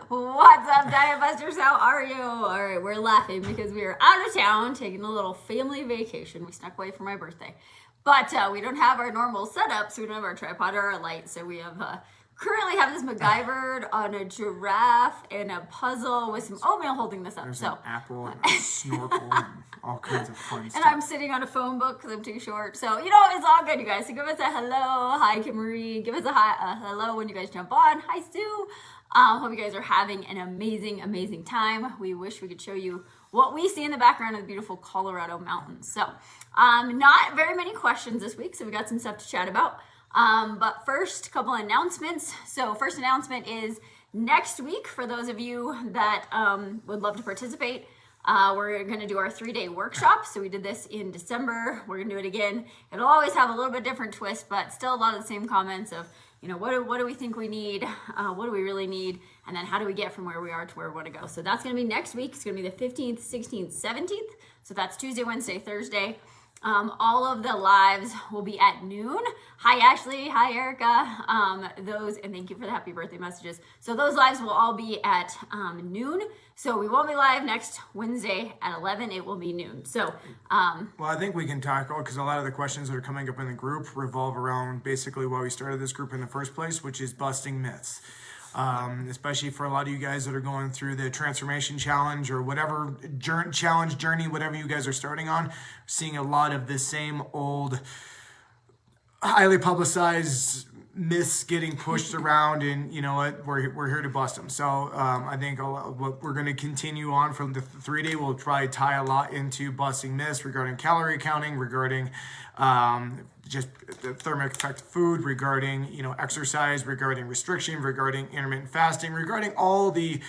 What's up, Diet Busters? How are you? All right, we're laughing because we are out of town taking a little family vacation. We snuck away for my birthday. But we don't have our normal setup, so we don't have our tripod or our light. So we have currently have this MacGyvered on a giraffe and a puzzle with some oatmeal holding this up. There's so an apple and a snorkel and all kinds of fun stuff. And I'm sitting on a phone book because I'm too short. So, you know, it's all good, you guys. So give us a hello. Hi, Kim Marie. Give us a hello when you guys jump on. Hi, Sue. Hope you guys are having an amazing, amazing time. We wish we could show you what we see in the background of the beautiful Colorado mountains. So, not very many questions this week, so we got some stuff to chat about. But first, a couple announcements. So first announcement is next week, for those of you that would love to participate, we're going to do our 3-day workshop. So we did this in December. We're going to do it again. It'll always have a little bit different twist, but still a lot of the same comments of, you know, what do we think we need? What do we really need? And then how do we get from where we are to where we want to go? So that's going to be next week. It's going to be the 15th, 16th, 17th. So that's Tuesday, Wednesday, Thursday. All of the lives will be at noon. Hi, Ashley. Hi, Erica. And thank you for the happy birthday messages. So those lives will all be at noon. So we won't be live next Wednesday at 11. It will be noon. So, well, I think we can tackle, because a lot of the questions that are coming up in the group revolve around basically why we started this group in the first place, which is busting myths. Especially for a lot of you guys that are going through the transformation challenge or whatever journey, whatever you guys are starting on, seeing a lot of the same old highly publicized myths getting pushed around, and you know what, we're here to bust them. So I think what we're going to continue on from the 3-day, we'll try to tie a lot into busting myths regarding calorie counting, regarding just the thermic effect of food, regarding, you know, exercise, regarding restriction, regarding intermittent fasting, regarding all the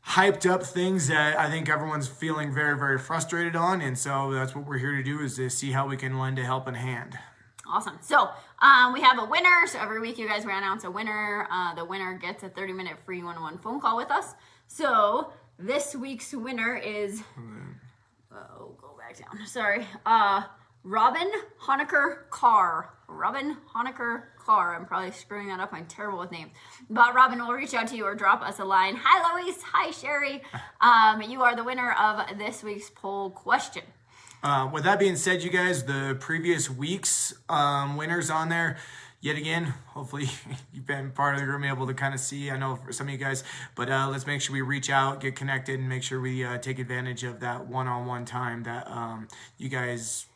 hyped up things that I think everyone's feeling very, very frustrated on. And so that's what we're here to do, is to see how we can lend a helping hand. Awesome. So we have a winner. So every week you guys will announce a winner. The winner gets a 30-minute free one-on-one phone call with us. So this week's winner is, go back down. Sorry. Robin Honecker Carr. Robin Honecker Carr. I'm probably screwing that up. I'm terrible with names. But Robin will reach out to you or drop us a line. Hi, Lois. Hi, Sherry. You are the winner of this week's poll question. With that being said, you guys, the previous week's winners on there, yet again, hopefully you've been part of the group, able to kind of see, I know for some of you guys, but let's make sure we reach out, get connected, and make sure we take advantage of that one-on-one time that you guys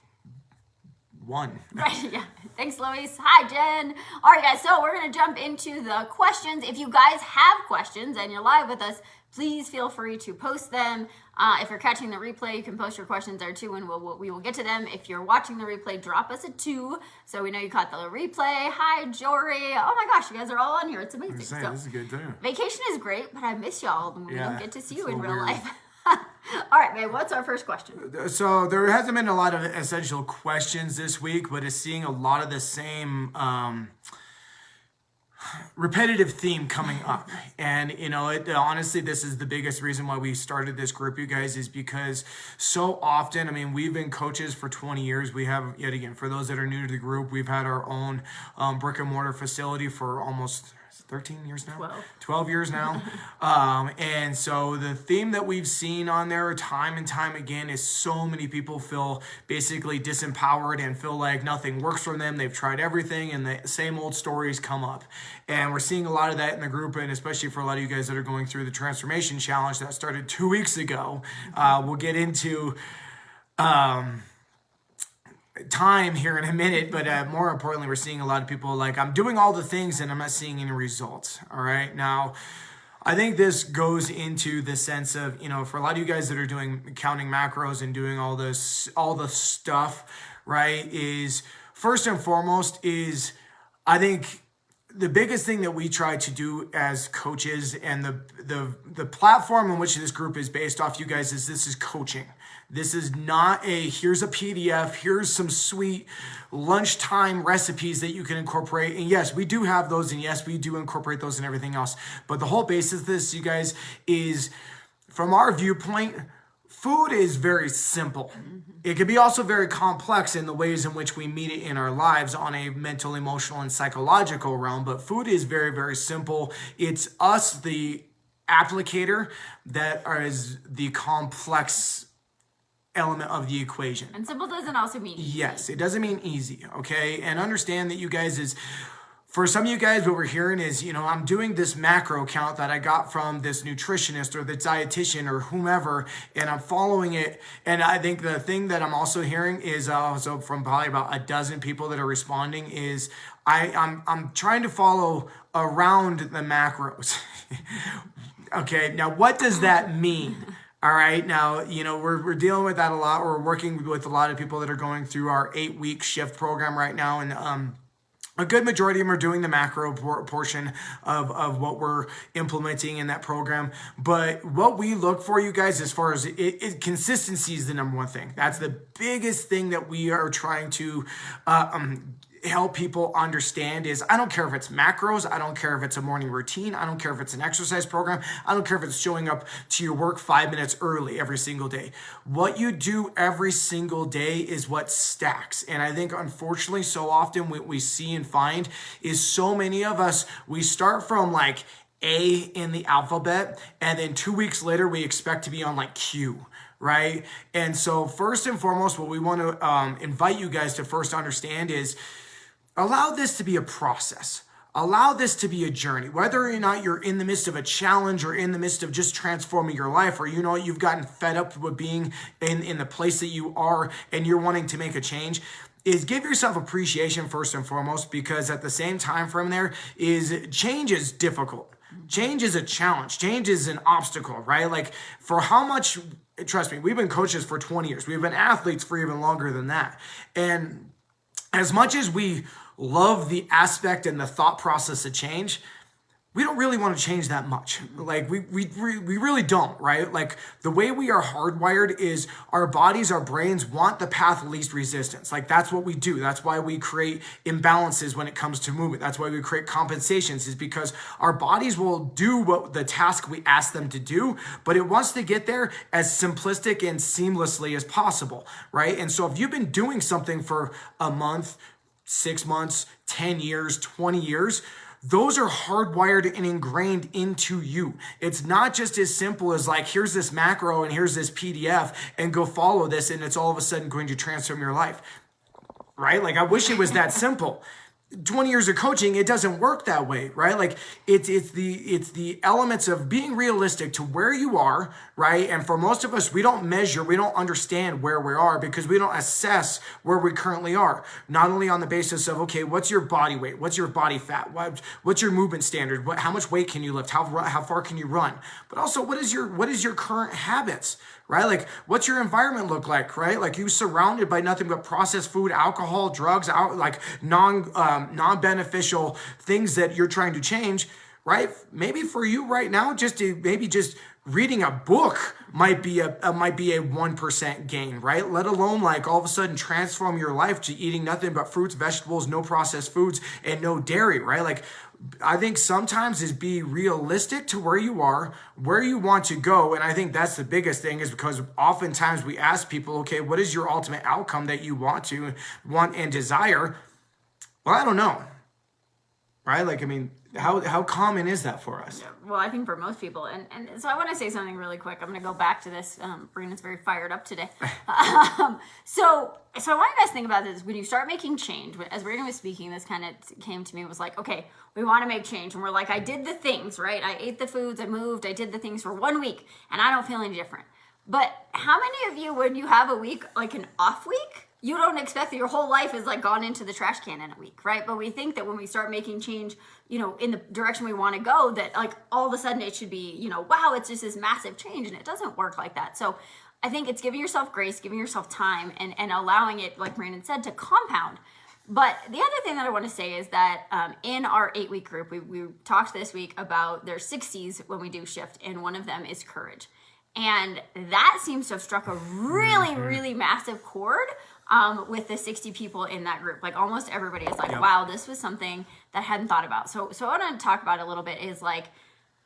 won. Right, yeah. Thanks, Lois. Hi, Jen. All right, guys, so we're going to jump into the questions. If you guys have questions and you're live with us, please feel free to post them. If you're catching the replay, you can post your questions there too, and we will get to them. If you're watching the replay, drop us a 2 so we know you caught the replay. Hi, Jory. Oh my gosh, you guys are all on here. It's amazing. This is good too. Vacation is great, but I miss y'all when we don't get to see you in real life. All right, babe, what's our first question? So there hasn't been a lot of essential questions this week, but it's seeing a lot of the same repetitive theme coming up. And you know, honestly, this is the biggest reason why we started this group, you guys, is because so often, I mean, we've been coaches for 20 years. We have, yet again, for those that are new to the group, we've had our own brick and mortar facility for almost 13 years now? 12 years now. And so the theme that we've seen on there time and time again is so many people feel basically disempowered and feel like nothing works for them. They've tried everything and the same old stories come up. And we're seeing a lot of that in the group, and especially for a lot of you guys that are going through the transformation challenge that started 2 weeks ago. We'll get into time here in a minute, but more importantly, we're seeing a lot of people like, I'm doing all the things and I'm not seeing any results. All right. Now, I think this goes into the sense of, you know, for a lot of you guys that are doing counting macros and doing all the stuff, right, is first and foremost is, I think the biggest thing that we try to do as coaches, and the platform in which this group is based off, you guys, is this is coaching. This is not here's a PDF, here's some sweet lunchtime recipes that you can incorporate. And yes, we do have those, and yes, we do incorporate those and everything else. But the whole basis of this, you guys, is from our viewpoint, food is very simple. It can be also very complex in the ways in which we meet it in our lives on a mental, emotional, and psychological realm. But food is very, very simple. It's us, the applicator that is the complex element of the equation. And simple doesn't also mean easy. Yes, it doesn't mean easy, okay? And understand that you guys is, for some of you guys, what we're hearing is, I'm doing this macro count that I got from this nutritionist or the dietitian or whomever, and I'm following it. And I think the thing that I'm also hearing is also from probably about a dozen people that are responding is I'm trying to follow around the macros. Okay, now what does that mean? All right, now, we're dealing with that a lot. We're working with a lot of people that are going through our 8-week shift program right now. And a good majority of them are doing the macro portion of what we're implementing in that program. But what we look for, you guys, as far as consistency is the number one thing. That's the biggest thing that we are trying to help people understand is I don't care if it's macros, I don't care if it's a morning routine, I don't care if it's an exercise program, I don't care if it's showing up to your work 5 minutes early every single day. What you do every single day is what stacks. And I think unfortunately so often what we see and find is so many of us, we start from like A in the alphabet and then 2 weeks later we expect to be on like Q. Right? And so first and foremost, what we want to invite you guys to first understand is allow this to be a process. Allow this to be a journey. Whether or not you're in the midst of a challenge or in the midst of just transforming your life, or you've gotten fed up with being in the place that you are and you're wanting to make a change, is give yourself appreciation first and foremost, because at the same time frame there is change is difficult. Change is a challenge. Change is an obstacle, right? Like for how much, trust me, we've been coaches for 20 years. We've been athletes for even longer than that. And as much as we love the aspect and the thought process of change, we don't really want to change that much. Like we really don't, right? Like the way we are hardwired is our bodies, our brains want the path of least resistance. Like that's what we do. That's why we create imbalances when it comes to movement. That's why we create compensations, is because our bodies will do what the task we ask them to do, but it wants to get there as simplistic and seamlessly as possible, right? And so if you've been doing something for a month, 6 months, 10 years, 20 years, those are hardwired and ingrained into you. It's not just as simple as like, here's this macro and here's this PDF and go follow this and it's all of a sudden going to transform your life, right? Like I wish it was that simple. 20 years of coaching, it doesn't work that way, right? Like it's the elements of being realistic to where you are, right? And for most of us, we don't measure, we don't understand where we are because we don't assess where we currently are. Not only on the basis of, okay, what's your body weight? What's your body fat? What's your movement standard? How much weight can you lift? How far can you run? But also, what is your current habits? Right? Like, what's your environment look like, right? Like, you surrounded by nothing but processed food, alcohol, drugs, like non-beneficial things that you're trying to change, right? Maybe for you right now, just reading a book might be a 1% gain, right? Let alone like all of a sudden transform your life to eating nothing but fruits, vegetables, no processed foods, and no dairy, right? Like, I think sometimes is be realistic to where you are, where you want to go. And I think that's the biggest thing, is because oftentimes we ask people, okay, what is your ultimate outcome that you want and desire? Well, I don't know, right? Like, I mean, how common is that for us? Yeah, well, I think for most people, and so I want to say something really quick. I'm going to go back to this. Brandon's very fired up today. So I want you guys to think about this. When you start making change, as Brandon was speaking, this kind of came to me, was like, okay, we want to make change. And we're like, I did the things, right? I ate the foods, I moved, I did the things for 1 week, and I don't feel any different. But how many of you, when you have a week, like an off week, you don't expect that your whole life is like gone into the trash can in a week, right? But we think that when we start making change, in the direction we want to go, that like all of a sudden it should be, wow, it's just this massive change, and it doesn't work like that. So I think it's giving yourself grace, giving yourself time, and allowing it, like Brandon said, to compound. But the other thing that I want to say is that in our 8-week group, we talked this week about there's 6 C's when we do shift, and one of them is courage. And that seems to have struck a really, really massive chord with the 60 people in that group. Like almost everybody is like, wow, this was something that I hadn't thought about. So I want to talk about a little bit is like,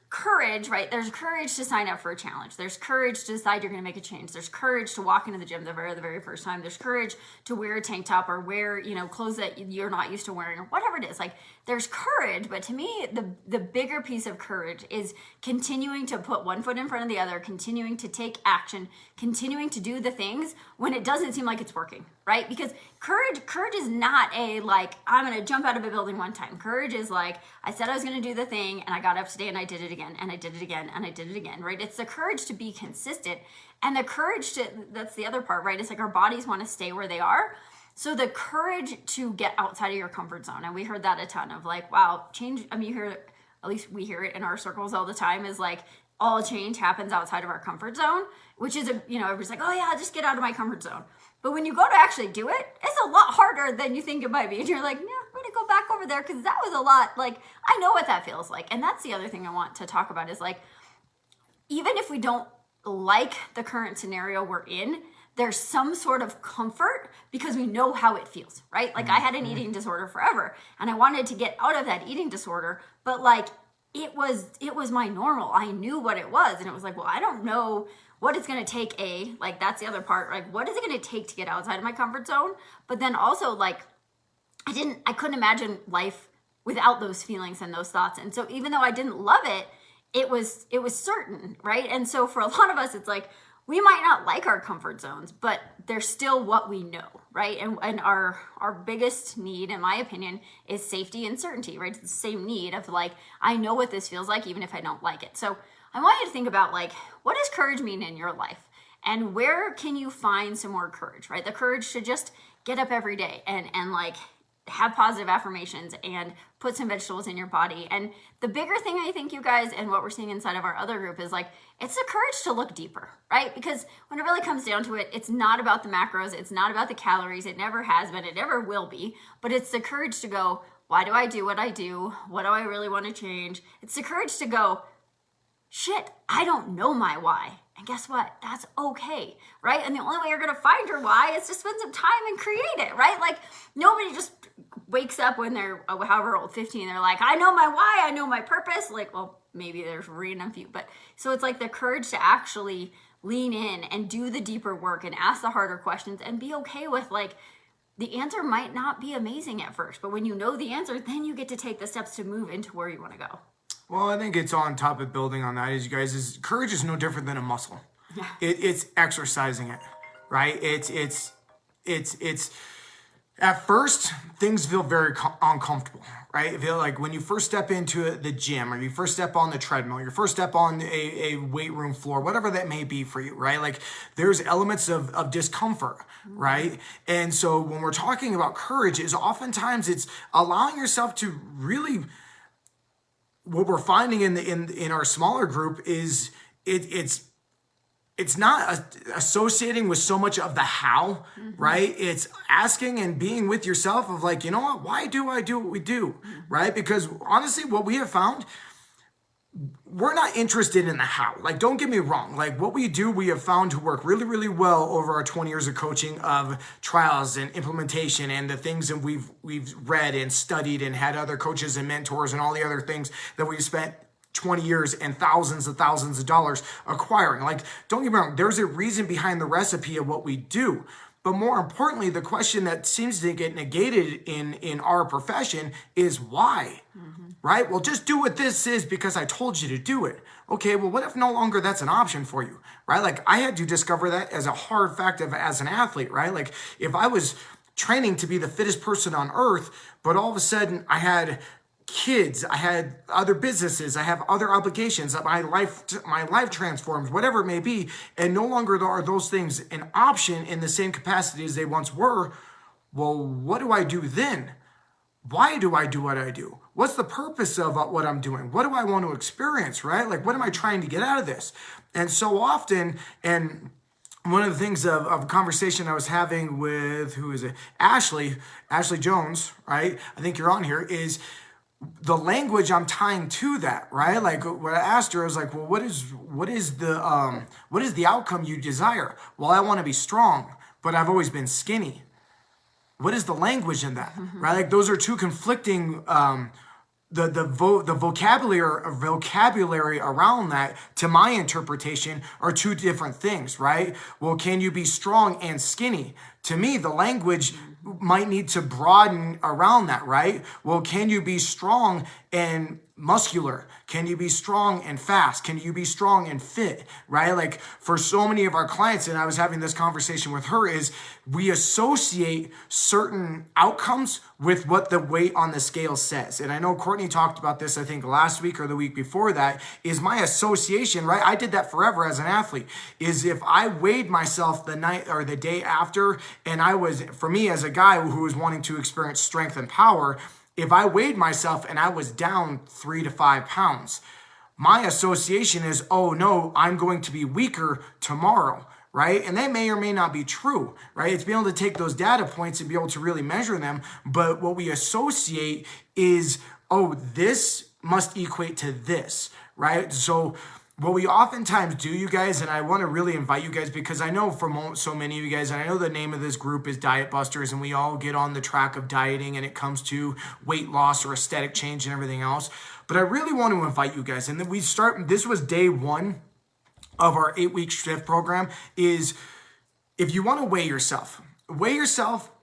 courage courage, right? There's courage to sign up for a challenge. There's courage to decide you're going to make a change. There's courage to walk into the gym the very first time. There's courage to wear a tank top or wear, clothes that you're not used to wearing or whatever it is. Like there's courage, but to me, the bigger piece of courage is continuing to put one foot in front of the other, continuing to take action, continuing to do the things when it doesn't seem like it's working, right? Because courage is not a like, I'm going to jump out of a building one time. Courage is like, I said I was going to do the thing and I got up today and I did it again and I did it again and I did it again, right? It's the courage to be consistent and the courage to, that's the other part, right? It's like our bodies want to stay where they are. So the courage to get outside of your comfort zone. And we heard that a ton of like, wow, change. I mean, you hear, at least we hear it in our circles all the time is like, all change happens outside of our comfort zone, which is, everybody's like, oh yeah, just get out of my comfort zone. But when you go to actually do it, it's a lot harder than you think it might be. And you're like, yeah, I'm going to go back over there because that was a lot. Like, I know what that feels like. And that's the other thing I want to talk about is like, even if we don't like the current scenario we're in, there's some sort of comfort because we know how it feels, right? Like I had an eating disorder forever and I wanted to get out of that eating disorder, but like it was my normal. I knew what it was. And it was like, well, I don't know what it's going to take. Like that's the other part. Like what is it going to take to get outside of my comfort zone? But then also like, I couldn't imagine life without those feelings and those thoughts. And so even though I didn't love it, it was certain, right? And so for a lot of us, it's like, we might not like our comfort zones, but they're still what we know, right? And our biggest need, in my opinion, is safety and certainty, right? It's the same need of like, I know what this feels like, even if I don't like it. So I want you to think about like, what does courage mean in your life? And where can you find some more courage, right? The courage to just get up every day and like have positive affirmations and put some vegetables in your body. And the bigger thing I think, you guys, and what we're seeing inside of our other group is like, it's the courage to look deeper, right? Because when it really comes down to it, it's not about the macros. It's not about the calories. It never has been. It never will be. But it's the courage to go, why do I do what I do? What do I really want to change? It's the courage to go, shit, I don't know my why. And guess what? That's okay, right? And the only way you're going to find your why is to spend some time and create it, right? Like nobody just wakes up when they're however old, 15, they're like, I know my why, I know my purpose. Like, well, maybe there's random few, but so it's like the courage to actually lean in and do the deeper work and ask the harder questions and be okay with like, the answer might not be amazing at first, but when you know the answer, then you get to take the steps to move into where you want to go. Well, I think it's on top of building on that, is you guys, is courage is no different than a muscle. Yeah. It's exercising it, right? It's at first things feel very uncomfortable, right? You feel like when you first step into the gym or you first step on the treadmill, your first step on a weight room floor, whatever that may be for you, right? Like there's elements of discomfort, right? And so when we're talking about courage, is oftentimes it's allowing yourself to really, what we're finding in our smaller group is it's not associating with so much of the how, right? It's asking and being with yourself of like, you know what, why do I do what we do, right? Because honestly, what we have found, we're not interested in the how. Like, don't get me wrong. Like what we do, we have found to work really, really well over our 20 years of coaching of trials and implementation and the things that we've read and studied and had other coaches and mentors and all the other things that we've spent 20 years and thousands of dollars acquiring. Like, don't get me wrong, there's a reason behind the recipe of what we do. But more importantly, the question that seems to get negated in our profession is why, right? Well, just do what this is because I told you to do it. Okay, well, what if no longer that's an option for you, right? Like I had to discover that as a hard fact as an athlete, right? Like if I was training to be the fittest person on earth, but all of a sudden I had kids, I had other businesses, I have other obligations, my life transformed, whatever it may be, and no longer are those things an option in the same capacity as they once were. Well, what do I do then? Why do I do what I do? What's the purpose of what I'm doing? What do I want to experience, right? Like, what am I trying to get out of this? And so often, and one of the things of a conversation I was having with, who is it? Ashley Jones, right? I think you're on here, is the language I'm tying to that, right? Like what I asked her, I was like, well, what is the outcome you desire? Well, I want to be strong, but I've always been skinny. What is the language in that, right? Like those are two conflicting the vocabulary around that, to my interpretation, are two different things, right? Well, can you be strong and skinny? To me, the language might need to broaden around that, right? Well, can you be strong and muscular? Can you be strong and fast? Can you be strong and fit, right? Like for so many of our clients, and I was having this conversation with her, is we associate certain outcomes with what the weight on the scale says. And I know Courtney talked about this, I think last week or the week before that, is my association, right? I did that forever as an athlete, is if I weighed myself the night or the day after, and I was, for me as a guy who was wanting to experience strength and power, if I weighed myself and I was down 3 to 5 pounds, my association is, oh no, I'm going to be weaker tomorrow, right? And that may or may not be true, right? It's being able to take those data points and be able to really measure them. But what we associate is, oh, this must equate to this, right? So what we oftentimes do, you guys, and I want to really invite you guys, because I know for so many of you guys, and I know the name of this group is Diet Busters, and we all get on the track of dieting and it comes to weight loss or aesthetic change and everything else. But I really want to invite you guys, and then this was day one of our 8-week shift program, is if you want to weigh yourself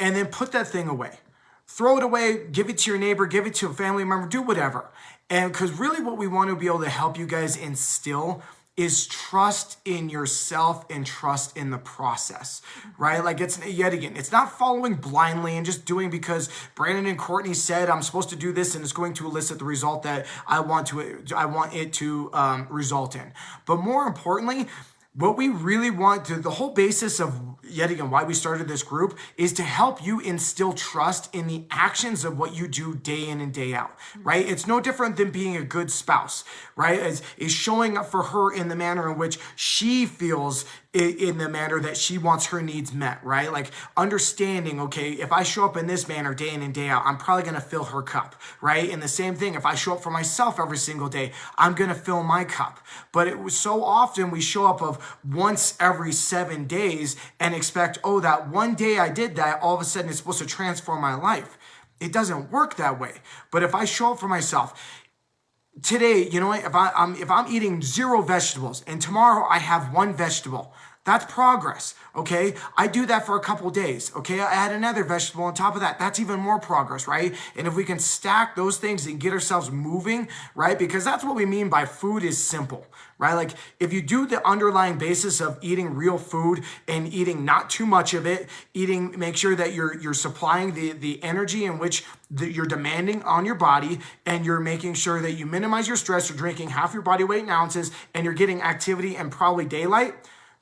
and then put that thing away. Throw it away, give it to your neighbor, give it to a family member, do whatever. And because really what we want to be able to help you guys instill is trust in yourself and trust in the process, right? Like it's not following blindly and just doing because Brandon and Courtney said I'm supposed to do this and it's going to elicit the result that I want it to result in. But more importantly, what we really want to, the whole basis of, yet again, why we started this group is to help you instill trust in the actions of what you do day in and day out, right? It's no different than being a good spouse, right? Is showing up for her in the manner in which she feels in the manner that she wants her needs met, right? Like understanding, okay, if I show up in this manner day in and day out, I'm probably going to fill her cup, right? And the same thing, if I show up for myself every single day, I'm going to fill my cup. But it was so often we show up of once every 7 days and expect, oh, that one day I did that, all of a sudden it's supposed to transform my life. It doesn't work that way. But if I show up for myself, today, you know what, if I'm eating 0 vegetables and tomorrow I have 1 vegetable, that's progress, okay? I do that for a couple days, okay? I add another vegetable on top of that. That's even more progress, right? And if we can stack those things and get ourselves moving, right? Because that's what we mean by food is simple, right? Like if you do the underlying basis of eating real food and eating not too much of it, make sure that you're supplying the energy in which you're demanding on your body, and you're making sure that you minimize your stress, you're drinking half your body weight in ounces, and you're getting activity and probably daylight,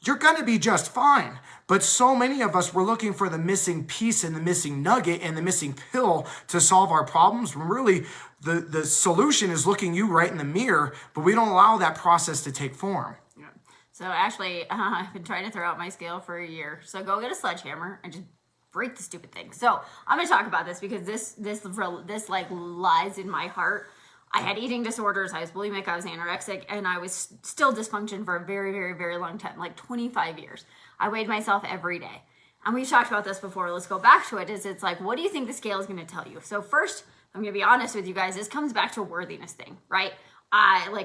you're going to be just fine. But so many of us, we're looking for the missing piece and the missing nugget and the missing pill to solve our problems. When really the solution is looking you right in the mirror, but we don't allow that process to take form. Yeah. So actually, I've been trying to throw out my scale for a year. So go get a sledgehammer and just break the stupid thing. So I'm going to talk about this because this like lies in my heart. I had eating disorders, I was bulimic, I was anorexic, and I was still dysfunction for a very, very, very long time, like 25 years. I weighed myself every day. And we've talked about this before, let's go back to it, it's like, what do you think the scale is gonna tell you? So first, I'm gonna be honest with you guys, this comes back to a worthiness thing, right?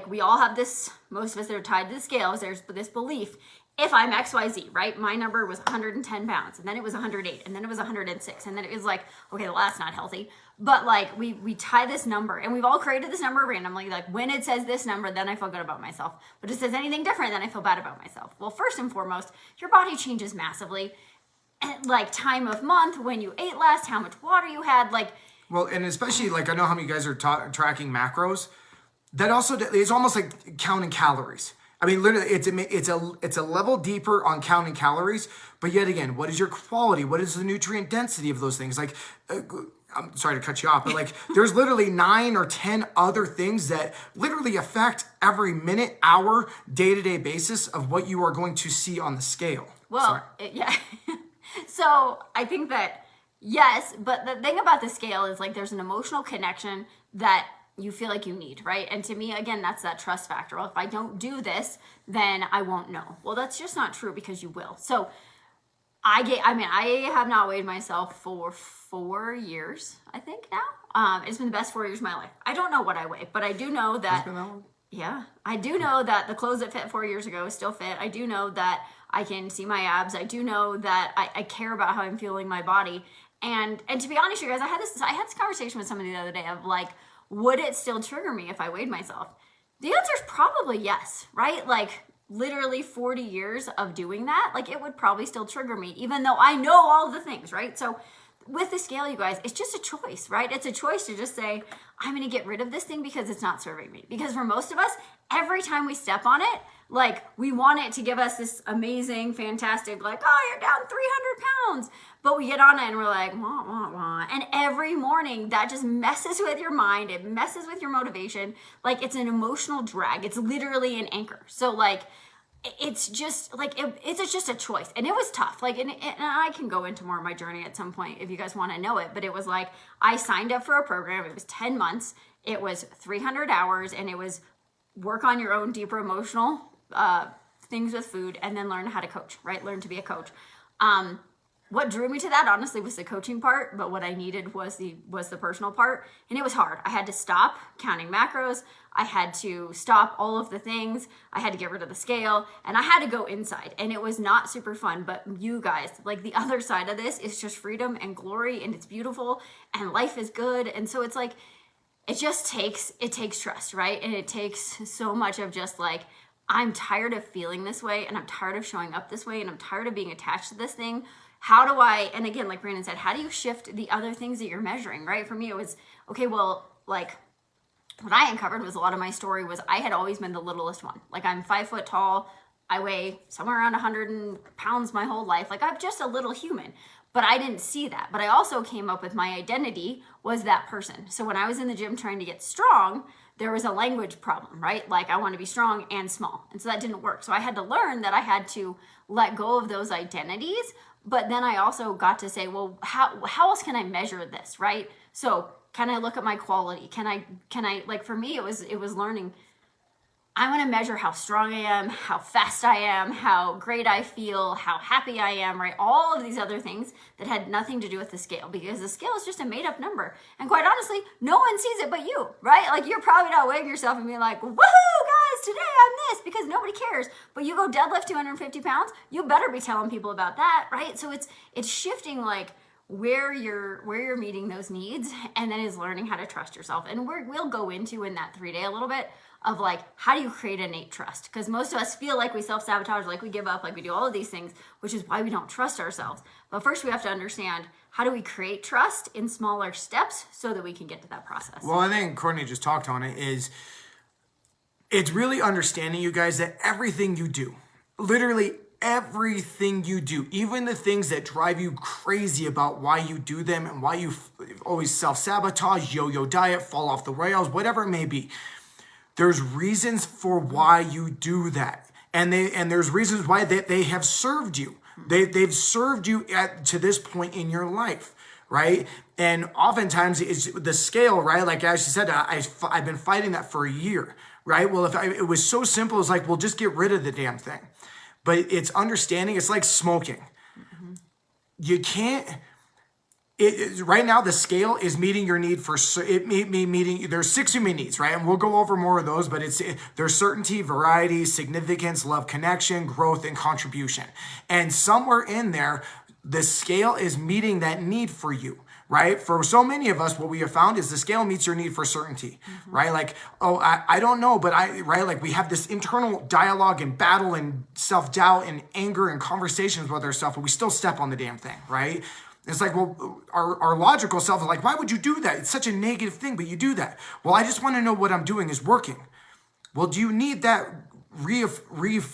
We all have this, most of us that are tied to the scales, there's this belief, if I'm XYZ, right? My number was 110 pounds, and then it was 108, and then it was 106, and then it was like, okay, well, that's not healthy. But like, we tie this number, and we've all created this number randomly. Like, when it says this number, then I feel good about myself. But if it says anything different, then I feel bad about myself. Well, first and foremost, your body changes massively. Like, time of month, when you ate last, how much water you had, like... Well, and especially, like, I know how many guys are tracking macros. That also, it's almost like counting calories. I mean, literally, it's a level deeper on counting calories. But yet again, what is your quality? What is the nutrient density of those things? Like, I'm sorry to cut you off, but like, there's literally 9 or 10 other things that literally affect every minute, hour, day-to-day basis of what you are going to see on the scale. Well, yeah. So I think that, yes, but the thing about the scale is like, there's an emotional connection that you feel like you need, right? And to me, again, that's that trust factor. Well, if I don't do this, then I won't know. Well, that's just not true because you will. So I have not weighed myself for 4 years, I think now. It's been the best 4 years of my life. I don't know what I weigh, but I do know that, yeah, I do know that the clothes that fit 4 years ago still fit. I do know that I can see my abs. I do know that I care about how I'm feeling my body. And to be honest, you guys, I had this conversation with somebody the other day of like, would it still trigger me if I weighed myself? The answer is probably yes, right? Like literally 40 years of doing that, like it would probably still trigger me, even though I know all the things, right? So with the scale, you guys, it's just a choice, right? It's a choice to just say, I'm going to get rid of this thing because it's not serving me. Because for most of us, every time we step on it, like we want it to give us this amazing, fantastic, like, oh, you're down 300 pounds. But we get on it and we're like, wah, wah, wah. And every morning that just messes with your mind. It messes with your motivation. Like it's an emotional drag. It's literally an anchor. So like, it's just like, it's just a choice. And it was tough. Like, and I can go into more of my journey at some point if you guys want to know it. But it was like, I signed up for a program. It was 10 months. It was 300 hours. And it was work on your own deeper emotional things with food, and then learn how to coach, right? Learn to be a coach. What drew me to that honestly was the coaching part, but what I needed was the personal part, and it was hard. I had to stop counting macros. I had to stop all of the things. I had to get rid of the scale, and I had to go inside, and it was not super fun. But you guys, like the other side of this is just freedom and glory, and it's beautiful, and life is good. And so it's like, it takes trust, right? And it takes so much of just like, I'm tired of feeling this way, and I'm tired of showing up this way, and I'm tired of being attached to this thing. How do I, and again, like Brandon said, how do you shift the other things that you're measuring, right? For me, it was, okay, well, like what I uncovered was a lot of my story was I had always been the littlest one. Like I'm 5 foot tall. I weigh somewhere around 100 pounds my whole life. Like I'm just a little human, but I didn't see that. But I also came up with my identity was that person. So when I was in the gym trying to get strong, there was a language problem, right? Like I want to be strong and small. And so that didn't work. So I had to learn that I had to let go of those identities. But then I also got to say, well, how else can I measure this, right? So can I look at my quality? Can I like for me, it was learning. I want to measure how strong I am, how fast I am, how great I feel, how happy I am, right? All of these other things that had nothing to do with the scale, because the scale is just a made up number. And quite honestly, no one sees it but you, right? Like you're probably not weighing yourself and being like, woohoo, guys, today I'm this, because nobody cares. But you go deadlift 250 pounds, you better be telling people about that, right? So it's shifting like where you're meeting those needs, and then is learning how to trust yourself. And we'll go into in that 3-day a little bit of like, how do you create innate trust? Because most of us feel like we self-sabotage, like we give up, like we do all of these things, which is why we don't trust ourselves. But first we have to understand, how do we create trust in smaller steps so that we can get to that process? Well, I think Courtney just talked on it, is it's really understanding, you guys, that everything you do, literally everything you do, even the things that drive you crazy about why you do them and why you always self-sabotage, yo-yo diet, fall off the rails, whatever it may be, there's reasons for why you do that. And there's reasons why they have served you. They've served you to this point in your life, right? And oftentimes it's the scale, right? Like as you said, I've been fighting that for a year, right? Well, it was so simple, it's like, well, just get rid of the damn thing. But it's understanding, it's like smoking. Mm-hmm. You can't, right now the scale is meeting your need for meeting, there's 6 human needs, right? And we'll go over more of those, but there's certainty, variety, significance, love, connection, growth, and contribution. And somewhere in there, the scale is meeting that need for you, right? For so many of us, what we have found is the scale meets your need for certainty, mm-hmm. right? Like, oh, I don't know, but right? Like we have this internal dialogue and battle and self-doubt and anger and conversations with ourselves, but we still step on the damn thing, right? It's like, well, our logical self is like, why would you do that? It's such a negative thing, but you do that. Well, I just want to know what I'm doing is working. Well, do you need that reaffirm?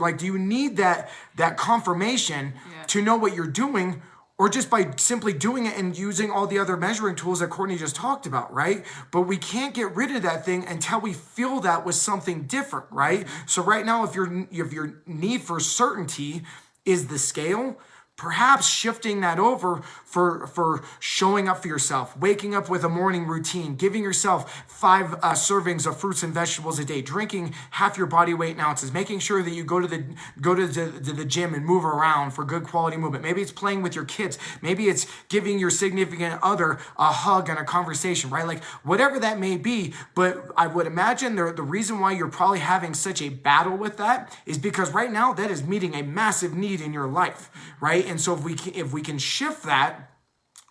Like, do you need that confirmation to know what you're doing, or just by simply doing it and using all the other measuring tools that Courtney just talked about, right? But we can't get rid of that thing until we feel that with something different, right? So right now, if your need for certainty is the scale, perhaps shifting that over for showing up for yourself, waking up with a morning routine, giving yourself 5 servings of fruits and vegetables a day, drinking half your body weight in ounces, making sure that you go to the gym and move around for good quality movement. Maybe it's playing with your kids. Maybe it's giving your significant other a hug and a conversation, right? Like whatever that may be. But I would imagine the reason why you're probably having such a battle with that is because right now that is meeting a massive need in your life, right? And so if we can shift that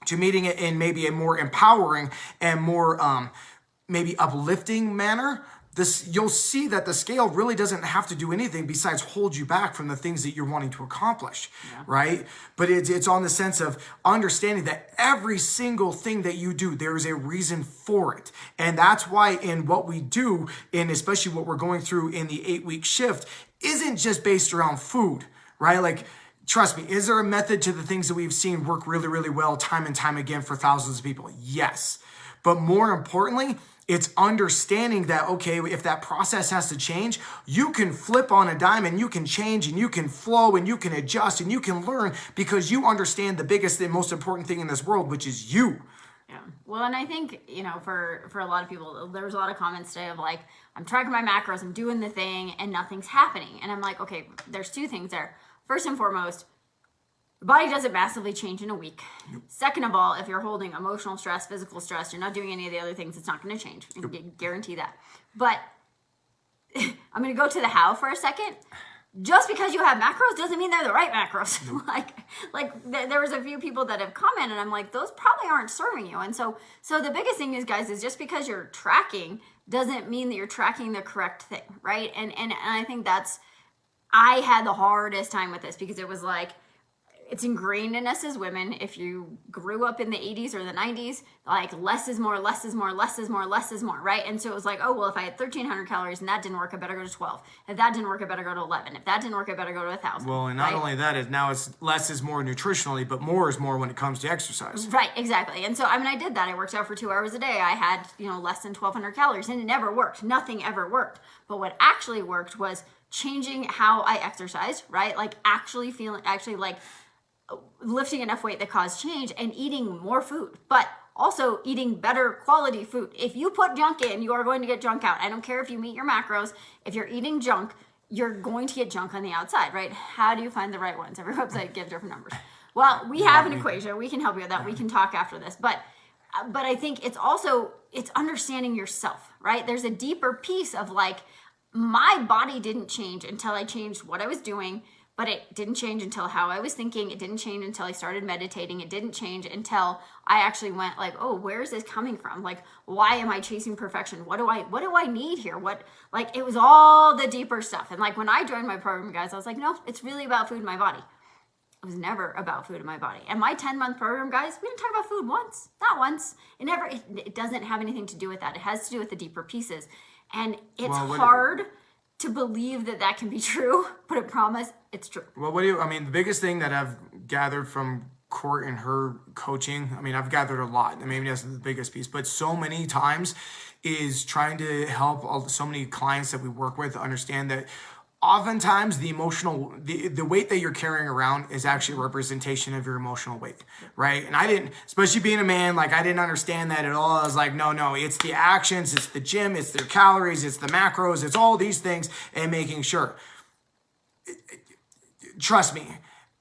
to meeting it in maybe a more empowering and more maybe uplifting manner, you'll see that the scale really doesn't have to do anything besides hold you back from the things that you're wanting to accomplish, right? But it's on the sense of understanding that every single thing that you do, there is a reason for it. And that's why in what we do, and especially what we're going through in the 8-week shift, isn't just based around food, right? Like, trust me, is there a method to the things that we've seen work really, really well time and time again for thousands of people? Yes. But more importantly, it's understanding that, okay, if that process has to change, you can flip on a dime and you can change and you can flow and you can adjust and you can learn because you understand the biggest and most important thing in this world, which is you. Yeah. Well, and I think, for a lot of people, there was a lot of comments today of like, I'm tracking my macros, I'm doing the thing and nothing's happening. And I'm like, okay, there's 2 things there. First and foremost, the body doesn't massively change in a week. Second of all, if you're holding emotional stress, physical stress, you're not doing any of the other things, it's not going to change. I can guarantee that. But I'm going to go to the how for a second. Just because you have macros doesn't mean they're the right macros. There was a few people that have commented, I'm like, those probably aren't serving you. And so the biggest thing is, guys, is just because you're tracking doesn't mean that you're tracking the correct thing, right? And I think I had the hardest time with this because it was like, it's ingrained in us as women. If you grew up in the 80s or the 90s, like less is more, less is more, less is more, less is more, right? And so it was like, oh, well, if I had 1,300 calories and that didn't work, I better go to 12. If that didn't work, I better go to 11. If that didn't work, I better go to 1,000. Well, and not only that, is now it's less is more nutritionally, but more is more when it comes to exercise. Right, exactly. And so, I did that. I worked out for 2 hours a day. I had, less than 1,200 calories and it never worked. Nothing ever worked. But what actually worked was changing how I exercised, right? Like actually lifting enough weight that caused change and eating more food, but also eating better quality food. If you put junk in, you are going to get junk out. I don't care if you meet your macros. If you're eating junk, you're going to get junk on the outside, right? How do you find the right ones? Every website gives different numbers. Well, we have an equation. We can help you with that. We can talk after this. But I think it's understanding yourself, right? There's a deeper piece of like, my body didn't change until I changed what I was doing. But it didn't change until how I was thinking. It didn't change until I started meditating. It didn't change until I actually went like, oh, where is this coming from? Like, why am I chasing perfection? What do I need here? It was all the deeper stuff. And like when I joined my program, guys, I was like, no, it's really about food in my body. It was never about food in my body. And my 10-month program, guys, we didn't talk about food once. Not once. It doesn't have anything to do with that. It has to do with the deeper pieces. And it's hard to believe that can be true, but I promise it's true. Well, the biggest thing that I've gathered from Court and her coaching, I've gathered a lot. Maybe that's the biggest piece, but so many times is trying to help so many clients that we work with understand that oftentimes the weight that you're carrying around is actually a representation of your emotional weight, right? And I didn't, especially being a man, I didn't understand that at all. I was like, no, it's the actions, it's the gym, it's the calories, it's the macros, it's all these things, and making sure. Trust me,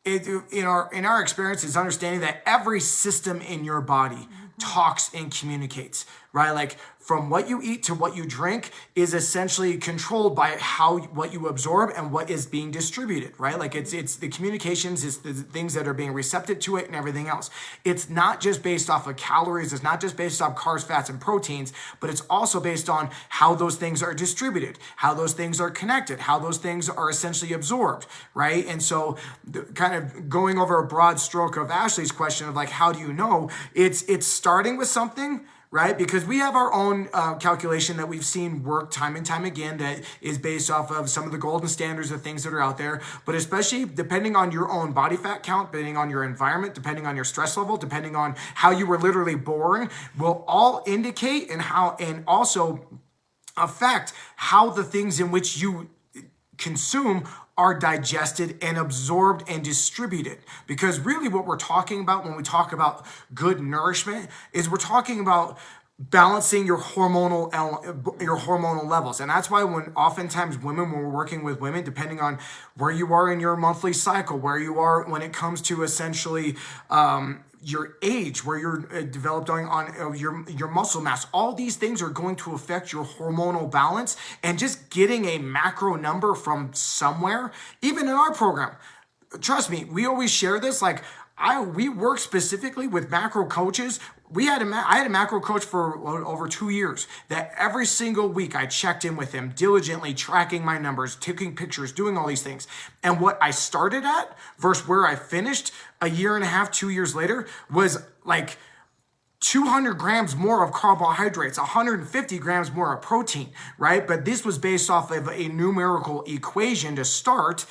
in our experience is understanding that every system in your body talks and communicates, right? Like from what you eat to what you drink is essentially controlled by what you absorb and what is being distributed, right? Like it's the communications, it's the things that are being receptive to it and everything else. It's not just based off of calories, it's not just based off carbs, fats, and proteins, but it's also based on how those things are distributed, how those things are connected, how those things are essentially absorbed, right? And so kind of going over a broad stroke of Ashley's question of like, how do you know? It's starting with something, right? Because we have our own calculation that we've seen work time and time again that is based off of some of the golden standards of things that are out there. But especially depending on your own body fat count, depending on your environment, depending on your stress level, depending on how you were literally born, will all indicate and also affect how the things in which you consume are digested and absorbed and distributed. Because really what we're talking about when we talk about good nourishment is we're talking about balancing your hormonal levels. And that's why when oftentimes when we're working with women, depending on where you are in your monthly cycle, where you are when it comes to essentially your age, where you're developed on your muscle mass, all these things are going to affect your hormonal balance. And just getting a macro number from somewhere, even in our program, trust me, we always share this. Like we work specifically with macro coaches. I had a macro coach for over 2 years that every single week I checked in with him, diligently tracking my numbers, taking pictures, doing all these things. And what I started at versus where I finished a year and a half, 2 years later was like 200 grams more of carbohydrates, 150 grams more of protein, right? But this was based off of a numerical equation to start.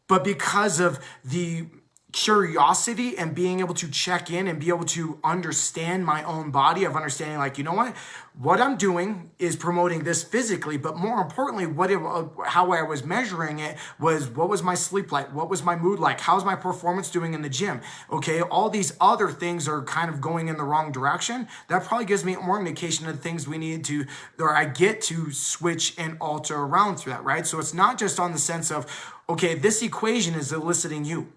But because of the curiosity and being able to check in and be able to understand my own body, of understanding like, you know what I'm doing is promoting this physically, but more importantly, how I was measuring it was what was my sleep like, what was my mood like, how's my performance doing in the gym. Okay, all these other things are kind of going in the wrong direction. That probably gives me more indication of the things we need to, or I get to switch and alter around through that, right? So it's not just on the sense of, okay, this equation is eliciting you.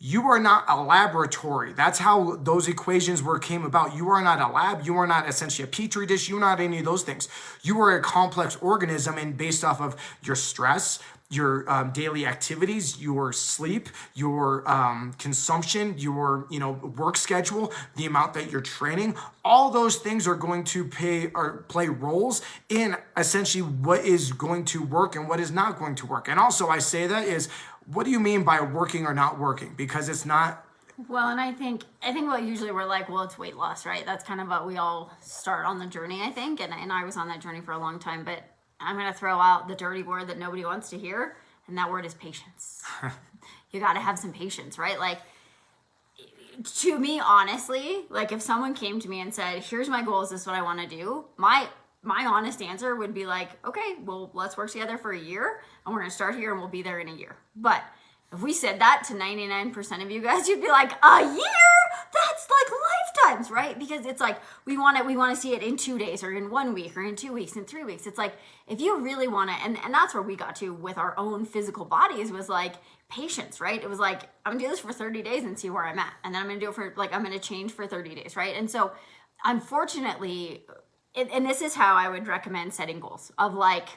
You are not a laboratory. That's how those equations came about. You are not a lab. You are not essentially a petri dish. You're not any of those things. You are a complex organism, and based off of your stress, your daily activities, your sleep, your consumption, your work schedule, the amount that you're training, all those things are going to play roles in essentially what is going to work and what is not going to work. And also, I say that is, what do you mean by working or not working? Because it's not. Well, and I think what usually we're like, well, it's weight loss, right? That's kind of what we all start on the journey, I think. And I was on that journey for a long time, but I'm going to throw out the dirty word that nobody wants to hear. And that word is patience. You got to have some patience, right? Like, to me, honestly, like if someone came to me and said, here's my goals, this is what I want to do. My honest answer would be like, okay, well, let's work together for a year and we're going to start here and we'll be there in a year. But if we said that to 99% of you guys, you'd be like, a year? That's like lifetimes, right? Because it's like, we want to see it in 2 days or in 1 week or in 2 weeks, in 3 weeks. It's like, if you really want to, and that's where we got to with our own physical bodies was like patience, right? It was like, I'm going to do this for 30 days and see where I'm at. And then I'm going to do it for like, I'm going to change for 30 days, right? And so unfortunately, and this is how I would recommend setting goals of like,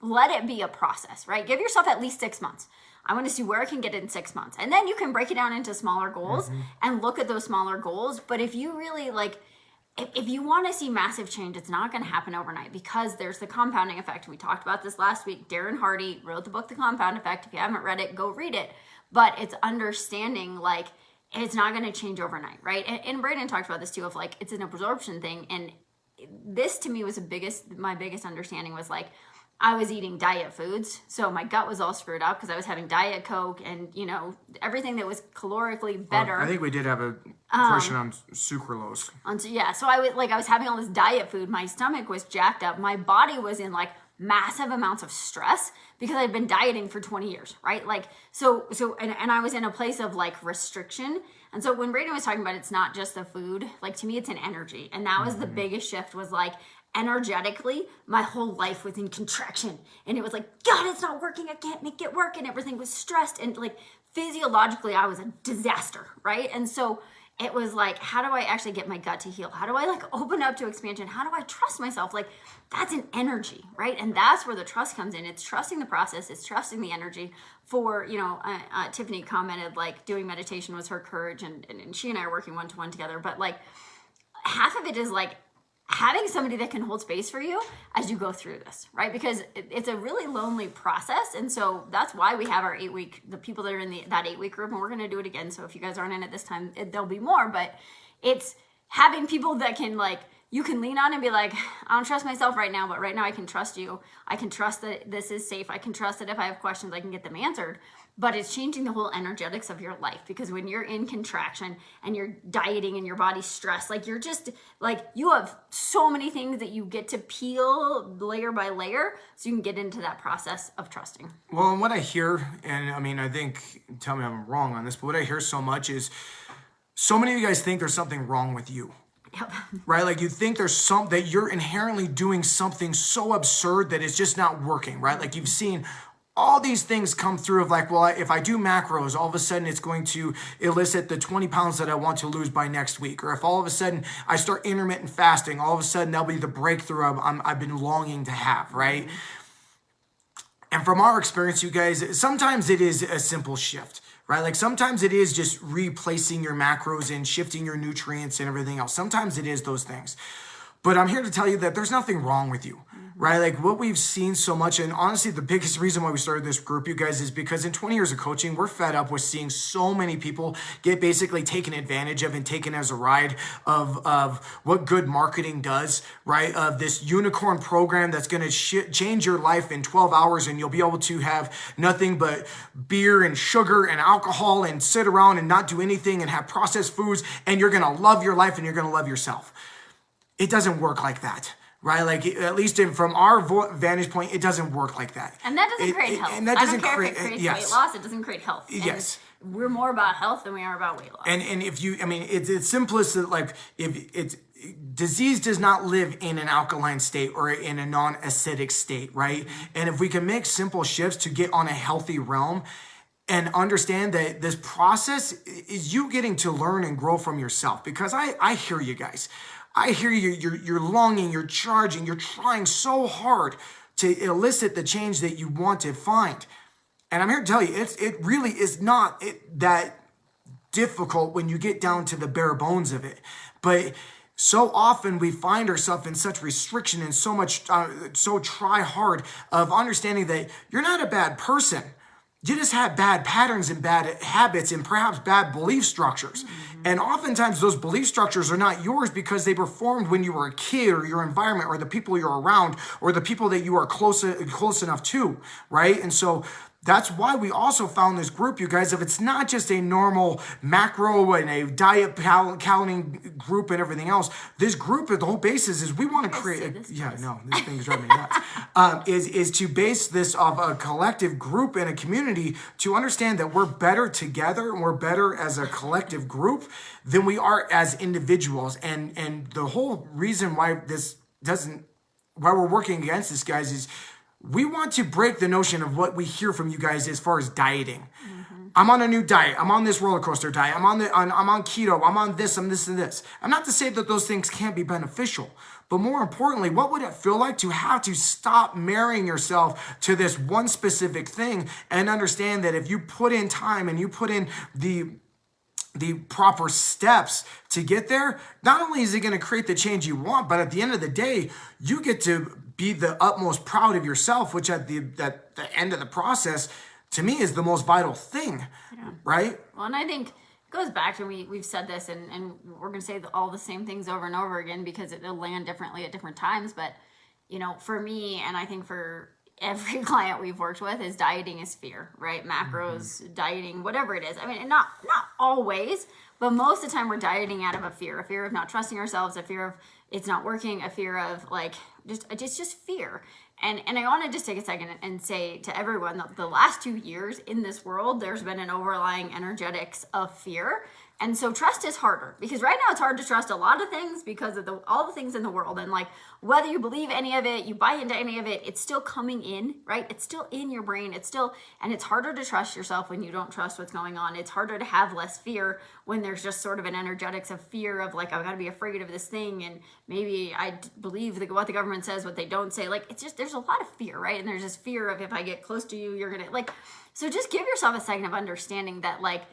let it be a process, right? Give yourself at least 6 months. I want to see where I can get it in 6 months. And then you can break it down into smaller goals and look at those smaller goals. But if you really like, if you want to see massive change, it's not going to happen overnight because there's the compounding effect. We talked about this last week. Darren Hardy wrote the book, The Compound Effect. If you haven't read it, go read it. But it's understanding like, it's not going to change overnight, right? And Brayden talked about this too, of like, it's an absorption thing. And this to me was my biggest understanding was like, I was eating diet foods. So my gut was all screwed up because I was having Diet Coke and, everything that was calorically better. I think we did have a question on sucralose. So I was having all this diet food. My stomach was jacked up. My body was in like massive amounts of stress because I'd been dieting for 20 years, right? Like, and I was in a place of like restriction. And so when Brayden was talking about it's not just the food, like to me, it's an energy. And that was the biggest shift was like, energetically, my whole life was in contraction. And it was like, God, it's not working. I can't make it work. And everything was stressed. And like physiologically, I was a disaster, right? And so it was like, how do I actually get my gut to heal? How do I like open up to expansion? How do I trust myself? Like that's an energy, right? And that's where the trust comes in. It's trusting the process. It's trusting the energy. For, Tiffany commented like doing meditation was her courage and she and I are working one-to-one together. But like half of it is like having somebody that can hold space for you as you go through this, right? Because it's a really lonely process. And so that's why we have our 8-week, the people that are in that 8-week group, and we're going to do it again. So if you guys aren't in it this time, there'll be more, but it's having people that can like you can lean on and be like, I don't trust myself right now, but right now I can trust you. I can trust that this is safe. I can trust that if I have questions, I can get them answered. But it's changing the whole energetics of your life, because when you're in contraction and you're dieting and your body's stressed, like you're just like, you have so many things that you get to peel layer by layer so you can get into that process of trusting. Well, and what I hear, and I mean, I think, tell me if I'm wrong on this, but what I hear so much is so many of you guys think there's something wrong with you. Yep. Right? Like you think there's that you're inherently doing something so absurd that it's just not working, right? Like you've seen all these things come through of like, well, if I do macros, all of a sudden it's going to elicit the 20 pounds that I want to lose by next week. Or if all of a sudden I start intermittent fasting, all of a sudden that'll be the breakthrough I've been longing to have, right? And from our experience, you guys, sometimes it is a simple shift, right? Like sometimes it is just replacing your macros and shifting your nutrients and everything else. Sometimes it is those things. But I'm here to tell you that there's nothing wrong with you, right? Like what we've seen so much, and honestly, the biggest reason why we started this group, you guys, is because in 20 years of coaching, we're fed up with seeing so many people get basically taken advantage of and taken as a ride of what good marketing does, right? Of this unicorn program that's going to change your life in 12 hours and you'll be able to have nothing but beer and sugar and alcohol and sit around and not do anything and have processed foods, and you're going to love your life and you're going to love yourself. It doesn't work like that, right? Like at least from our vantage point, it doesn't work like that. And that doesn't create health. And that doesn't I don't care if it creates weight loss. It doesn't create health. And yes. We're more about health than we are about weight loss. And if you, I mean, it's simplest that like if it's disease does not live in an alkaline state or in a non-acidic state, right? And if we can make simple shifts to get on a healthy realm and understand that this process is you getting to learn and grow from yourself, because I hear you guys. I hear you, you're longing, you're charging, you're trying so hard to elicit the change that you want to find. And I'm here to tell you, it really is not that difficult when you get down to the bare bones of it. But so often we find ourselves in such restriction and so much, so try hard of understanding that you're not a bad person. You just have bad patterns and bad habits and perhaps bad belief structures. And oftentimes those belief structures are not yours because they were formed when you were a kid, or your environment, or the people you're around, or the people that you are close enough to, right? And so that's why we also found this group, you guys. If it's not just a normal macro and a diet counting group and everything else, this group, the whole basis is we want to create. This thing's driving me nuts. Is to base this off a collective group and a community to understand that we're better together and we're better as a collective group than we are as individuals. And the whole reason why why we're working against this, guys, is we want to break the notion of what we hear from you guys as far as dieting. I'm on a new diet. I'm on this roller coaster diet. I'm on keto. I'm on this, and this. I'm not to say that those things can't be beneficial, but more importantly, what would it feel like to have to stop marrying yourself to this one specific thing and understand that if you put in time and you put in the proper steps to get there, not only is it going to create the change you want, but at the end of the day, you get to be the utmost proud of yourself, which at the end of the process, to me, is the most vital thing, right? Well, and I think it goes back to, we've said this, and we're going to say all the same things over and over again because it'll land differently at different times. But, for me, and I think for every client we've worked with, is dieting is fear, right? Macros, dieting, whatever it is. I mean, not always, but most of the time we're dieting out of a fear of not trusting ourselves, a fear of it's not working, a fear of like, just fear. And I want to just take a second and say to everyone that the last 2 years in this world, there's been an overlying energetics of fear. And so trust is harder, because right now it's hard to trust a lot of things because of all the things in the world. And like, whether you believe any of it, you buy into any of it, it's still coming in, right? It's still in your brain. And it's harder to trust yourself when you don't trust what's going on. It's harder to have less fear when there's just sort of an energetics of fear of like, I've got to be afraid of this thing. And maybe I believe what the government says, what they don't say. Like, it's just, there's a lot of fear, right? And there's this fear of if I get close to you, you're going to like, so just give yourself a second of understanding that like,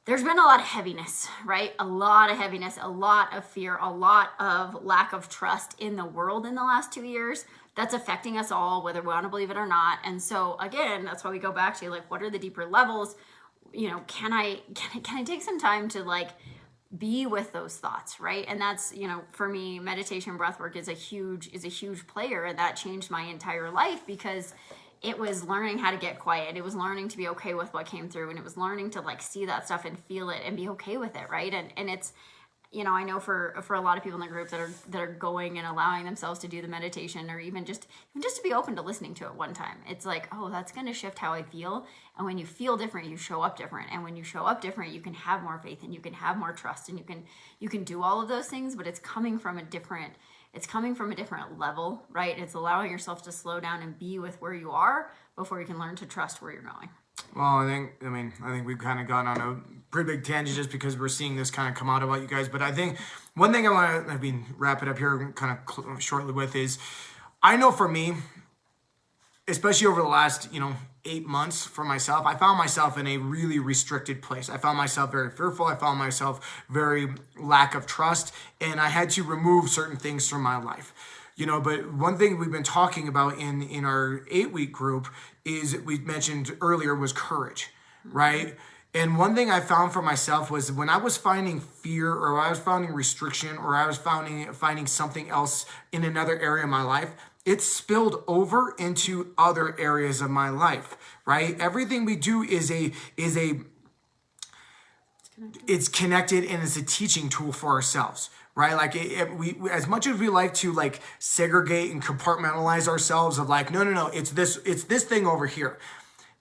there's been a lot of heaviness, right? A lot of heaviness, a lot of fear, a lot of lack of trust in the world in the last 2 years. That's affecting us all, whether we want to believe it or not. And so again, that's why we go back to like, what are the deeper levels? Can I take some time to like be with those thoughts, right? And that's, you know, for me, meditation, breath work is a huge player, and that changed my entire life because it was learning how to get quiet. It was learning to be okay with what came through, and it was learning to like see that stuff and feel it and be okay with it, right? And it's, you know, I know for a lot of people in the group that are going and allowing themselves to do the meditation, or even just to be open to listening to it one time. It's like, oh, that's going to shift how I feel. And when you feel different, you show up different. And when you show up different, you can have more faith and you can have more trust, and you can do all of those things, but it's coming from a different level, right? It's allowing yourself to slow down and be with where you are before you can learn to trust where you're going. Well, I think we've kind of gone on a pretty big tangent just because we're seeing this kind of come out about you guys. But I think one thing I want to, wrap it up here kind of shortly with is, I know for me, especially over the last, 8 months for myself, I found myself in a really restricted place. I found myself very fearful. I found myself very lack of trust, and I had to remove certain things from my life. But one thing we've been talking about in our 8-week group is, we mentioned earlier, was courage, right? And one thing I found for myself was, when I was finding fear, or I was finding restriction, or I was finding something else in another area of my life, it spilled over into other areas of my life, right? Everything we do it's connected, and it's a teaching tool for ourselves, right? Like, we as much as we like to like segregate and compartmentalize ourselves of like, no, it's this thing over here.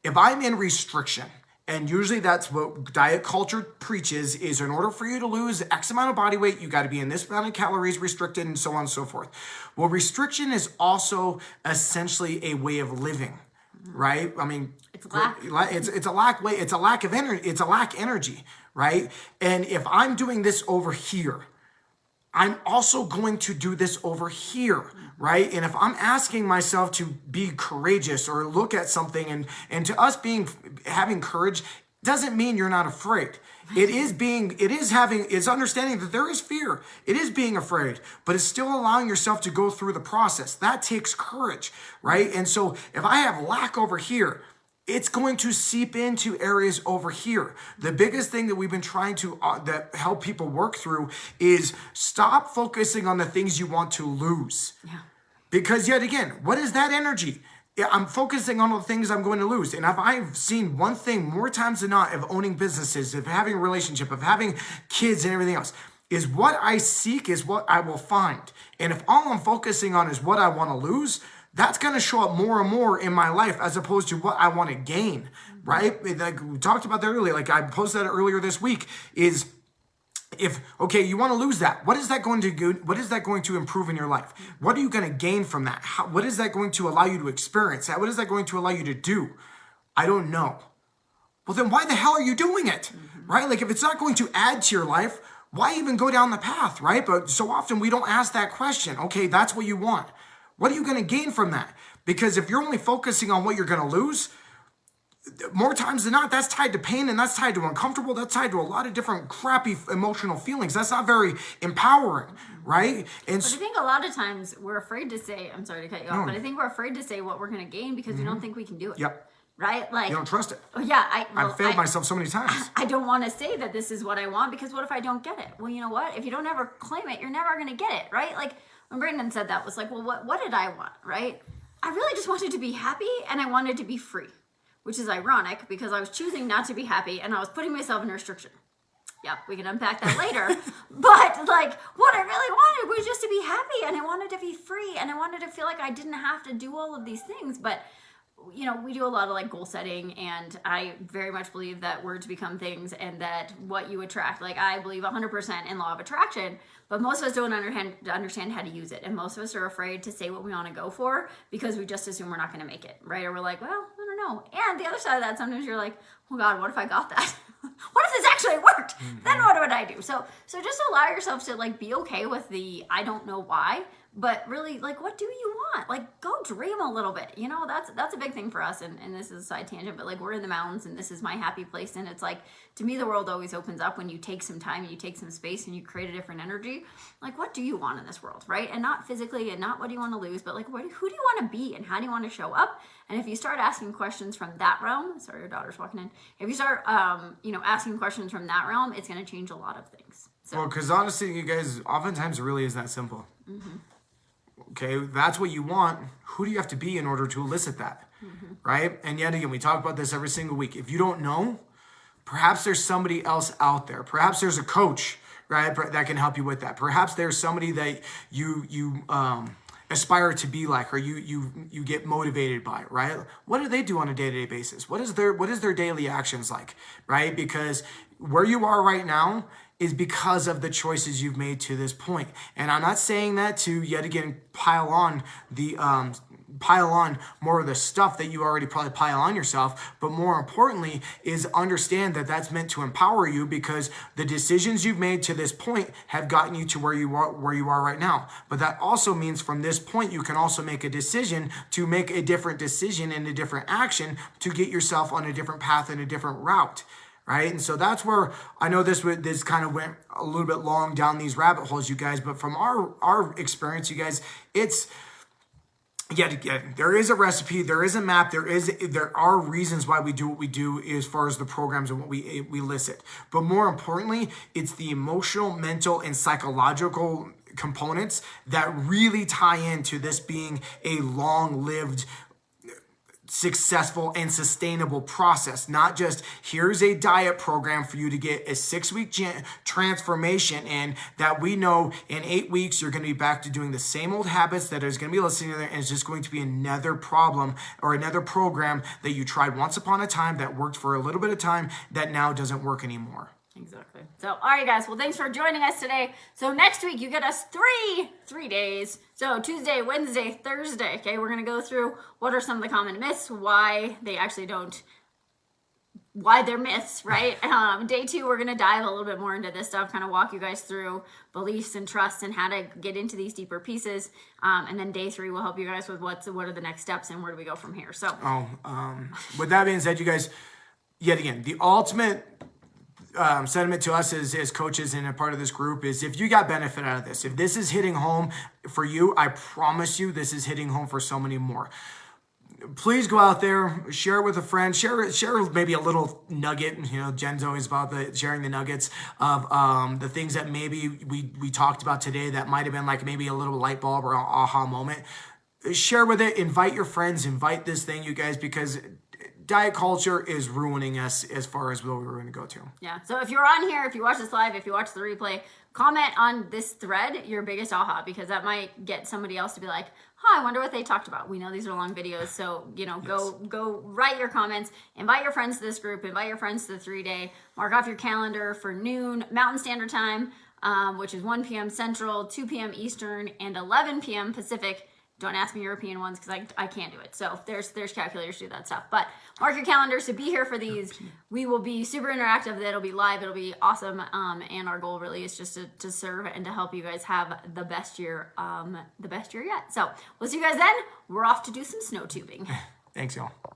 If I'm in restriction, and usually that's what diet culture preaches, is in order for you to lose X amount of body weight, you got to be in this amount of calories restricted, and so on and so forth. Well, restriction is also essentially a way of living, right? I mean, it's a lack of energy. It's a lack energy, right? And if I'm doing this over here, I'm also going to do this over here, right? And if I'm asking myself to be courageous or look at something, and to us having courage doesn't mean you're not afraid. It's understanding that there is fear. It is being afraid, but it's still allowing yourself to go through the process. That takes courage, right? And so if I have lack over here, it's going to seep into areas over here. The biggest thing that we've been trying to that help people work through is stop focusing on the things you want to lose. Yeah. Because yet again, what is that energy? I'm focusing on the things I'm going to lose. And if I've seen one thing more times than not of owning businesses, of having a relationship, of having kids and everything else, is what I seek is what I will find. And if all I'm focusing on is what I want to lose, that's going to show up more and more in my life, as opposed to what I want to gain, right? Like we talked about that earlier. Like I posted that earlier this week, is you want to lose that. What is that going to do? What is that going to improve in your life? What are you going to gain from that? What is that going to allow you to experience? What is that going to allow you to do? I don't know. Well, then why the hell are you doing it, right? Like if it's not going to add to your life, why even go down the path, right? But so often we don't ask that question. Okay, that's what you want. What are you going to gain from that? Because if you're only focusing on what you're going to lose, more times than not, that's tied to pain, and that's tied to uncomfortable. That's tied to a lot of different crappy emotional feelings. That's not very empowering, right? And but I think a lot of times we're afraid to say, I'm sorry to cut you off, but I think we're afraid to say what we're going to gain because we don't think we can do it. Yep. Right? Like, you don't trust it. Yeah. I've failed myself so many times. I don't want to say that this is what I want, because what if I don't get it? Well, you know what? If you don't ever claim it, you're never going to get it, right? Like when Brandon said that, was like, well, what did I want, right? I really just wanted to be happy, and I wanted to be free, which is ironic because I was choosing not to be happy and I was putting myself in restriction. Yeah, we can unpack that later. But like what I really wanted was just to be happy, and I wanted to be free, and I wanted to feel like I didn't have to do all of these things. But we do a lot of like goal setting, and I very much believe that words become things, and that what you attract, like I believe 100% in law of attraction, but most of us don't understand how to use it. And most of us are afraid to say what we want to go for because we just assume we're not going to make it, right? Or we're like, well, I don't know. And the other side of that, sometimes you're like, oh God, what if I got that? What if this actually worked? Then what would I do? So just allow yourself to like be okay with the I don't know why, but really like what do you want? Like go dream a little bit. That's a big thing for us, and this is a side tangent, but like we're in the mountains and this is my happy place, and it's like to me the world always opens up when you take some time and you take some space and you create a different energy. Like what do you want in this world, right? And not physically, and not what do you want to lose, but like who do you want to be and how do you want to show up? And if you start asking questions from that realm, sorry, your daughter's walking in. If you start asking questions from that realm, it's going to change a lot of things. So. Well, because honestly, you guys, oftentimes it really is that simple. Okay, that's what you want. Who do you have to be in order to elicit that? Right? And yet again, we talk about this every single week. If you don't know, perhaps there's somebody else out there. Perhaps there's a coach, right, that can help you with that. Perhaps there's somebody that you aspire to be like, or you get motivated by, right? What do they do on a day-to-day basis? What is their daily actions like, right? Because where you are right now is because of the choices you've made to this point. And I'm not saying that to yet again pile on more of the stuff that you already probably pile on yourself, but more importantly is understand that that's meant to empower you, because the decisions you've made to this point have gotten you to where you are right now. But that also means from this point you can also make a decision to make a different decision and a different action to get yourself on a different path and a different route. Right. And so that's where I know this kind of went a little bit long down these rabbit holes, you guys, but from our experience, you guys, it's yet again, there is a recipe, there is a map, there are reasons why we do what we do as far as the programs and what we elicit. But more importantly, it's the emotional, mental, and psychological components that really tie into this being a long-lived, successful and sustainable process. Not just here's a diet program for you to get a 6-week transformation in that we know in 8 weeks you're going to be back to doing the same old habits that is going to be listening to there, and it's just going to be another problem or another program that you tried once upon a time that worked for a little bit of time that now doesn't work anymore. Exactly. So, all right, guys. Well, thanks for joining us today. So next week you get us three days. So Tuesday, Wednesday, Thursday. Okay, we're gonna go through what are some of the common myths, why they're myths, right? Day 2, we're gonna dive a little bit more into this stuff, kind of walk you guys through beliefs and trusts and how to get into these deeper pieces. And then day 3 will help you guys with what are the next steps and where do we go from here. So, with that being said, you guys, yet again, the ultimate sentiment to us as coaches and a part of this group is if you got benefit out of this, if this is hitting home for you, I promise you this is hitting home for so many more. Please go out there, share it with a friend, share maybe a little nugget. You know, Jen's always about sharing the nuggets of the things that maybe we talked about today that might have been like maybe a little light bulb or an aha moment. Share with it, invite your friends, invite this thing, you guys, because diet culture is ruining us as far as where we're going to go to. Yeah. So if you're on here, if you watch this live, if you watch the replay, comment on this thread your biggest aha, because that might get somebody else to be like, I wonder what they talked about. We know these are long videos, so go write your comments, invite your friends to this group, invite your friends to the 3-day, mark off your calendar for noon Mountain Standard Time, which is 1 p.m. Central, 2 p.m. Eastern, and 11 p.m. Pacific. Don't ask me European ones because I can't do it. So there's calculators to do that stuff. But mark your calendars to be here for these. We will be super interactive. It'll be live. It'll be awesome. And our goal really is just to serve and to help you guys have the best year yet. So we'll see you guys then. We're off to do some snow tubing. Thanks, y'all.